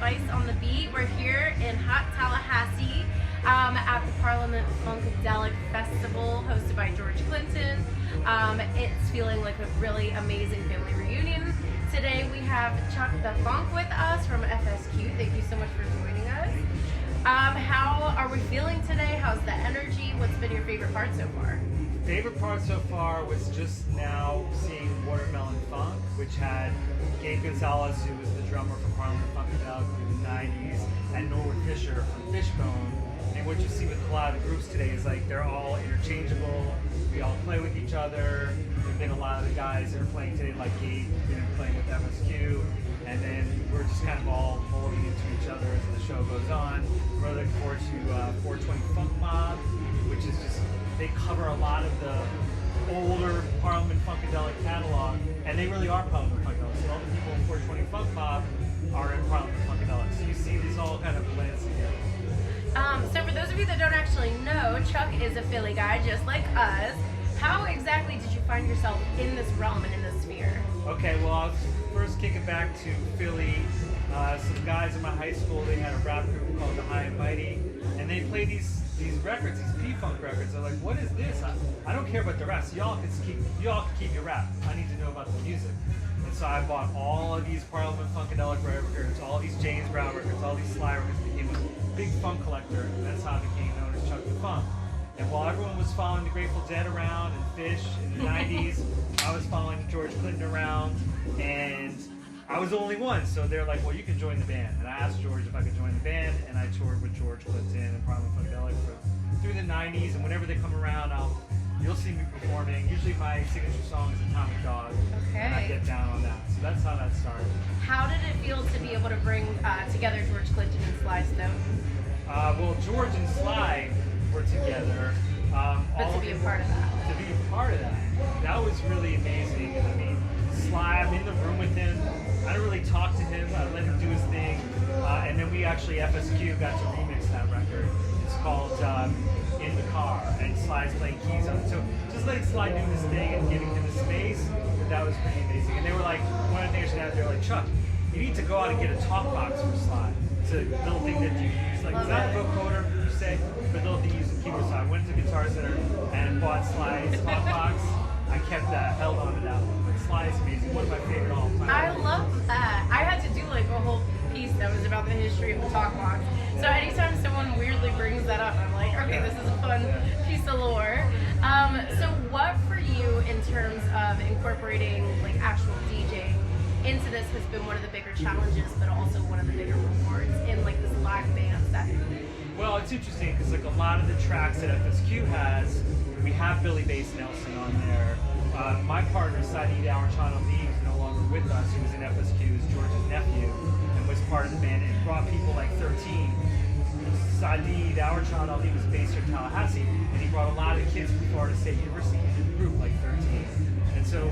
Spice on the Beat. We're here in hot Tallahassee at the Parliament Funkadelic Festival hosted by George Clinton. It's feeling like a really amazing family reunion. Today we have Chuck the Fonk with us from FSQ. Thank you so much for joining us. How are we feeling today? How's the energy? What's been your favorite part so far? Favorite part so far was just now seeing Watermelon Funk, which had Gabe Gonzalez, who was the drummer for Parliament Funkadelic in the 90s, and Norwood Fisher from Fishbone. And what you see with a lot of the groups today is like they're all interchangeable. We all play with each other. There've been a lot of the guys that are playing today, like Gabe, playing with FSQ. And then we're just kind of all molding into each other as the show goes on. We're looking forward to 420 Funk Mob, which is just, they cover a lot of the older Parliament Funkadelic catalog, and they really are Parliament Funkadelic. So all the people in 420 Funk Mob are in Parliament Funkadelic. So you see this all kind of blends together. So for those of you that don't actually know, Chuck is a Philly guy just like us. How exactly did you find yourself in this realm and in this sphere? Okay, well, I'll first kick it back to Philly. Some guys in my high school, they had a rap group called the High and Mighty, and they play these records, these P-Funk records. They're like, what is this? I don't care about the rest. Y'all can keep your rap. I need to know about the music. And so I bought all of these Parliament Funkadelic records, all these James Brown records, all these Sly records. Became a big funk collector, and that's how I became known as Chuck the Funk. And while everyone was following the Grateful Dead around and Fish in the 90s, I was following George Clinton around, and I was the only one. So they're like, well, you can join the band. And I asked George if I could join the band, and I toured with George Clinton and Parliament Funkadelic through the 90s. And whenever they come around, you'll see me performing. Usually my signature song is Atomic Dog, and I get down on that. So that's how that started. How did it feel to be able to bring together George Clinton and Sly Stone? Well, George and Sly were together. But to be a part of that. To be a part of that was really amazing. I mean, Sly, I'm in the room with him. I don't really talk to him. I let him do his thing. And then we actually, FSQ, got to remix that record. It's called In the Car, and Sly's playing keys on it. So just letting Sly do his thing and giving him the space, that was pretty amazing. And they were like, one of the things they were like, Chuck, you need to go out and get a talk box for Sly. It's a little thing that you use, like, it's not a vocoder per se, but a little thing you use in keyboard. So I went to Guitar Center and bought Sly's talk box. I kept that, held on to that one. But Sly is amazing, one of my favorite all time. I love that. I had to do like a whole piece that was about the history of the talk box. So anytime someone weirdly brings that up, I'm like, okay, this is a fun piece of lore. So what for you in terms of incorporating like actual DJing into this has been one of the bigger challenges, but also one of the bigger rewards in like this live band setting? Well, it's interesting because like a lot of the tracks that FSQ has, we have Billy Bass Nelson on there. My partner, Saeed Awarchano Lee, who's no longer with us, who was in FSQ, is George's nephew and was part of the band and brought people like 13. Saeed Awarchano Lee was based here in Tallahassee, and he brought a lot of kids from Florida State University into the group, like 13. And so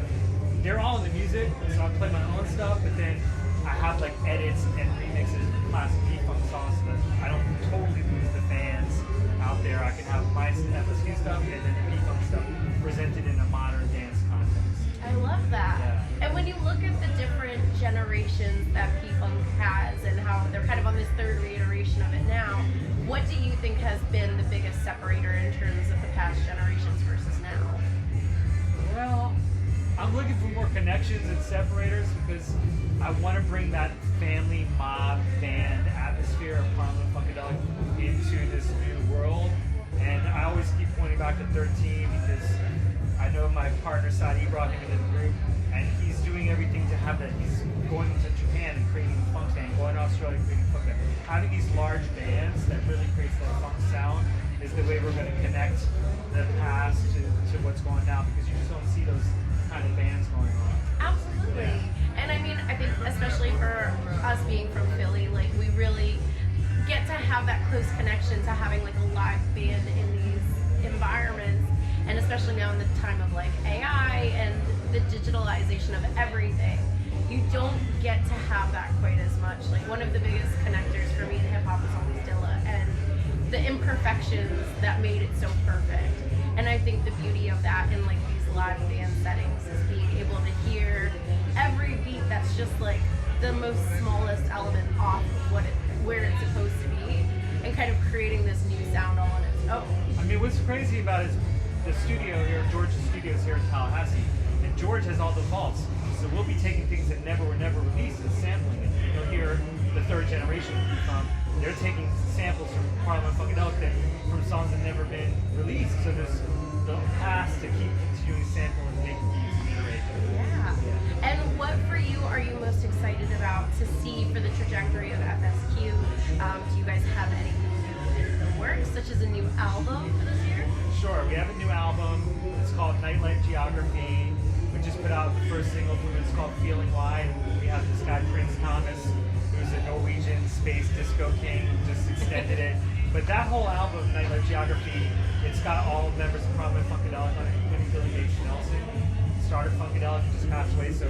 they're all in the music, so I play my own stuff, but then I have like edits and remixes of classic P-Funk songs so that I don't totally lose the fans out there. I can have my FSQ stuff and then the P-Funk stuff presented in a modern dance context. I love that. Yeah. And when you look at the different generations that P-Funk has and how they're kind of on this third reiteration of it now, what do you think has been the biggest separator in terms of the past generations versus now? Well, I'm looking for more connections and separators because I want to bring that family mob band atmosphere of Parliament Funkadelic into this new world. And I always keep pointing back to 13 because I know my partner Saeed brought him into the group, and he's doing everything to have that. He's going to Japan and creating a funk band, going to Australia and creating a funk band. Having these large bands that really creates that funk sound is the way we're going to connect the past to what's going now, because you just don't see those kind of bands going on. Absolutely. Yeah. And I mean, I think especially for us being from Philly, like we really get to have that close connection to having like a live band in these environments, and especially now in the time of like AI and the digitalization of everything, you don't get to have that quite as much. Like one of the biggest connectors for me in hip hop is always Dilla and the imperfections that made it so perfect. And I think the beauty of that in like these live band settings is being able to hear every beat that's just like the most smallest element off of what Oh. I mean, what's crazy about it is the studio here, George's studios here in Tallahassee, and George has all the vaults. So we'll be taking things that were never released and sampling it. You'll hear the third generation from. They're taking samples from Parliament Funkadelic that from songs that never been released. So there's the past to keep continuing sampling and making beats and iterate. Yeah. And what for you are you most excited about to see for the trajectory of FSQ? Do you guys have anything new in the works, such as a new album for this year? Sure, we have a new album. It's called Nightlife Geography. We just put out the first single from it. It's called Feeling Wide. We have this guy Prince Thomas, who's a Norwegian space disco king, who just extended it. But that whole album, Nightlife Geography, it's got all members of Prominent Funkadelic on it, including Billy Bates Nelson. Started Funkadelic, just passed away, so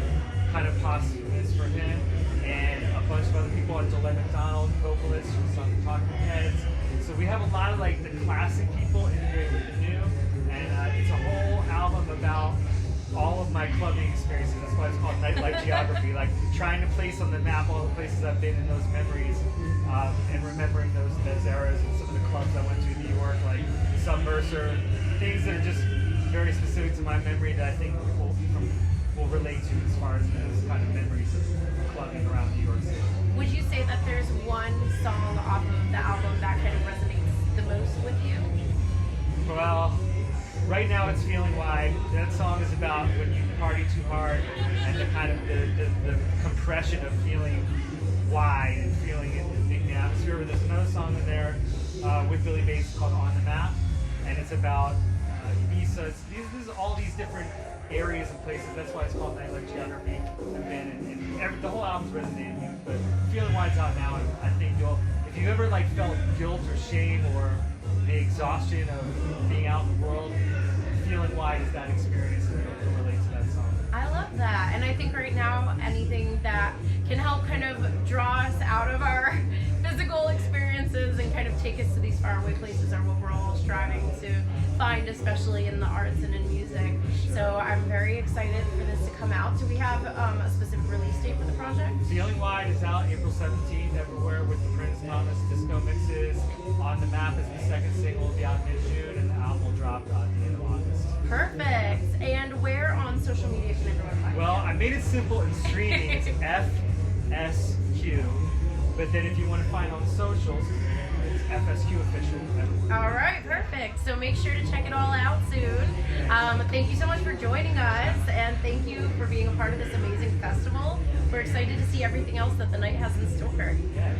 kind of posthumous for him. And a bunch of other people, like Delay McDonald, vocalist from some Talking Heads. So we have a lot of like the classic people integrated with the new, and it's a whole album about all of my clubbing experiences. That's why it's called Nightlife Geography, like trying to place on the map all the places I've been in those memories, and remembering those eras and some of the clubs I went to in New York, like Submerser, things that are just very specific to my memory that I think people will relate to as far as those kind of memories of clubbing around New York City. Would you say that there's one song off of the album that kind of resonates the most with you? Well, right now it's Feeling Wide. That song is about when you party too hard and the kind of the compression of feeling wide and feeling it in the atmosphere. But there's another song in there with Billy Bates called On the Map, and it's about Ibiza. These all these different areas and places. That's why it's called Nightlife Geography. The whole album's resonated with me, but Feeling Wide's out now, and I think if you ever like felt guilt or shame or the exhaustion of being out in the world, Feeling Wide is that experience, and you'll relate to that song. I love that, and I think right now anything that can help kind of draw us out of our physical experiences and kind of take us to these faraway places are what we're all striving to find, especially in the arts and in music. So I'm very excited for this to come out. Do we have a specific release date for the project? Feeling Wide is out April 17th everywhere with the Prince Thomas disco mixes. On the Map is the second single, will be out mid-June, and the album will drop at the end of August. Perfect. And where on social media can everyone find Well, you? I made it simple in streaming. It's FSQ. But then if you want to find on socials, it's FSQ Official everywhere. All right, perfect. So make sure to check it all out soon. Thank you so much for joining us, and thank you for being a part of this amazing festival. We're excited to see everything else that the night has in store. Yeah,